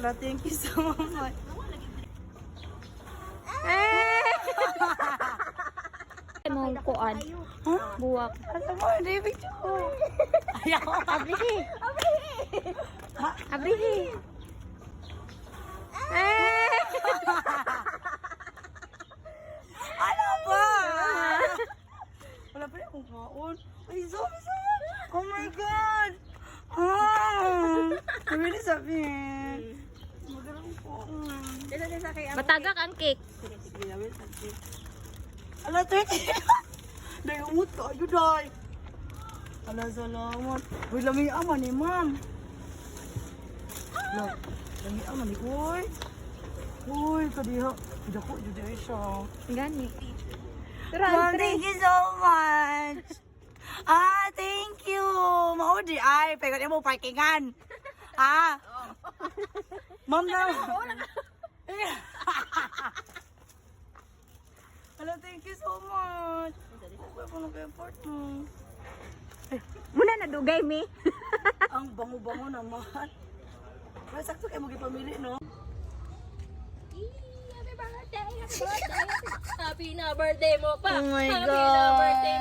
Wala, thank you so much. Mong kuan. Buwak. Alam mo, hindi picture ko. Ayaw. Abrihi. Abrihi. Ano ba? Wala pa rin akong kaon. Ay, sorry. Oh my God. Really sabihin. Magalang po. Batagak ang cake. Sige, namin sabi. Ala, thank you. Dahil umut ka, ayun dahi. Ala, salamat. Uy, lami aman ni ma'am. Lami aman ni Uy. Uy, kadiha. Hindi ko, hindi siya. Gani. Ma'am, thank you so much. Thank you. Maudi ay, pegot mo parkingan. Ma'am na. Hello, thank you so much. Okay po nag-effort mo. Muna na dugay mi. Ang bango-bango naman. Pero sakto kayo mag-ipamili, no? Happy birthday! Happy birthday! Happy na birthday mo pa! Oh my Happy God. na birthday!